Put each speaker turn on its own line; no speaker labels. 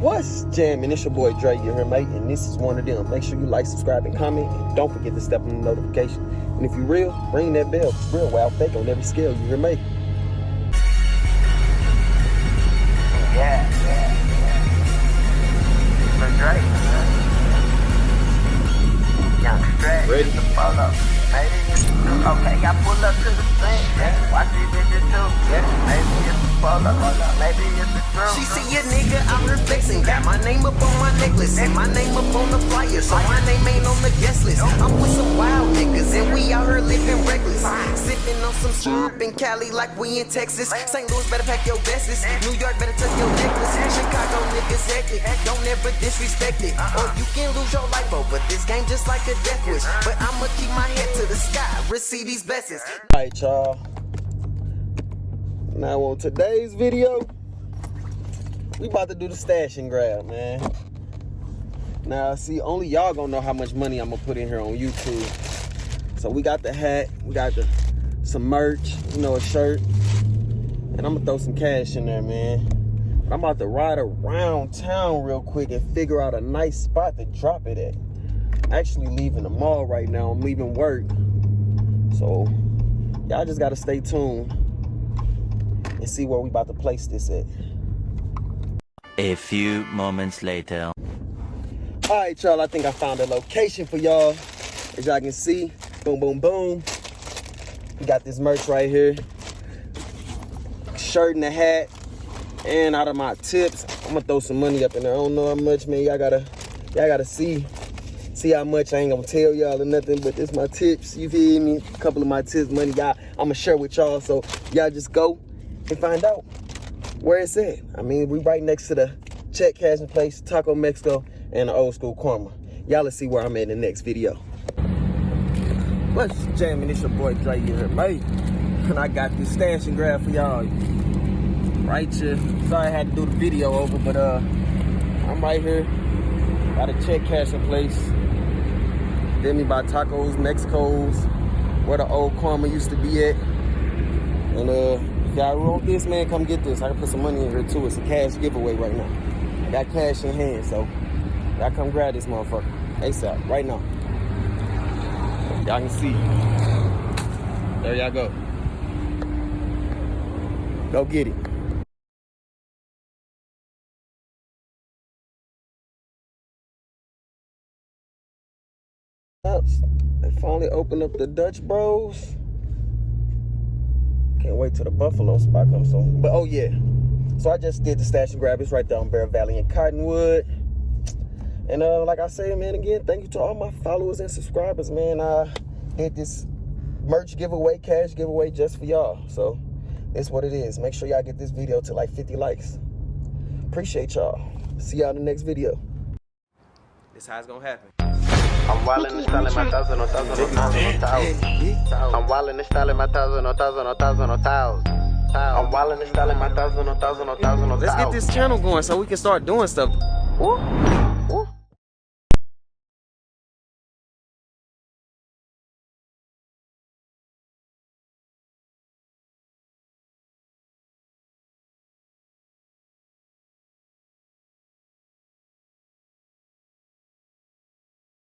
What's jamming? It's your boy Dre, you hear, mate? And this is one of them. Make sure you like, subscribe, and comment. And don't forget to step on the notification. And if you real, ring that bell. It's real wild fake on every scale, you hear, mate?
Yeah. So Dre. Young Stretch.
Ready?
To follow. Maybe it's okay, I pull up to the scene. Yeah. Watch these bitches too. Yeah. Maybe it's a follow. Maybe it's a true.
She see a nigga out here flexing. Got my name up on my necklace and my name up on the flyer, so my name ain't on the guest list. I'm with some wild niggas and we out here living reckless. Sipping on some syrup in Cali like we in Texas. St. Louis better pack your vestes. New York better tuck your necklace. Chicago niggas hectic. Don't ever disrespect it, or you can lose your life over this game just like a death wish. But I'ma keep my head to the sky, receive these blessings.
Alright, y'all. Now on today's video, we about to do the stash and grab, man. Now, see, only y'all gonna know how much money I'm gonna put in here on YouTube. So we got the hat, we got some merch, you know, a shirt, and I'm gonna throw some cash in there, man. But I'm about to ride around town real quick and figure out a nice spot to drop it at. Actually leaving the mall right now. I'm leaving work. So y'all just gotta stay tuned and see where we about to place this at.
A few moments later.
All right, y'all, I think I found a location for y'all. As y'all can see, boom, boom, boom. We got this merch right here. Shirt and a hat. And out of my tips, I'm gonna throw some money up in there. I don't know how much, man. Y'all gotta see how much. I ain't gonna tell y'all or nothing, but this my tips, you feel me? A couple of my tips, money, y'all, I'ma share with y'all, so y'all just go and find out where it's at. I mean, we right next to the check cashing place, Taco Mexico, and the old school Korma. Y'all let's see where I'm at in the next video. What's jamming? It's your boy Dre here, mate. And I got this stash and grab for y'all right here. Sorry I had to do the video over, but I'm right here by the check cashing place. Then me by Tacos Mexico's, where the old Korma used to be at. And if y'all want this, man, come get this. I can put some money in here too. It's a cash giveaway right now. I got cash in hand, so y'all come grab this motherfucker ASAP, right now. Y'all can see. There y'all go. Go get it. They finally opened up the Dutch Bros. Can't wait till the Buffalo spot comes soon. But oh yeah, so I just did the stash and grab. It's right there on Bear Valley and Cottonwood. And like I said, man, again, thank you to all my followers and subscribers, man. I did this merch giveaway, cash giveaway just for y'all. So that's what it is. Make sure y'all get this video to like 50 likes. Appreciate y'all. See y'all in the next video. This how it's gonna happen.
I'm wildin' and styling my thousand on thousand on thousand on thousand. I'm wildin' and styling my thousand on thousand on thousand on thousand. I'm wildin' and styling my thousand on thousand on thousand on thousand.
Let's get this channel going so we can start doing stuff. Woo.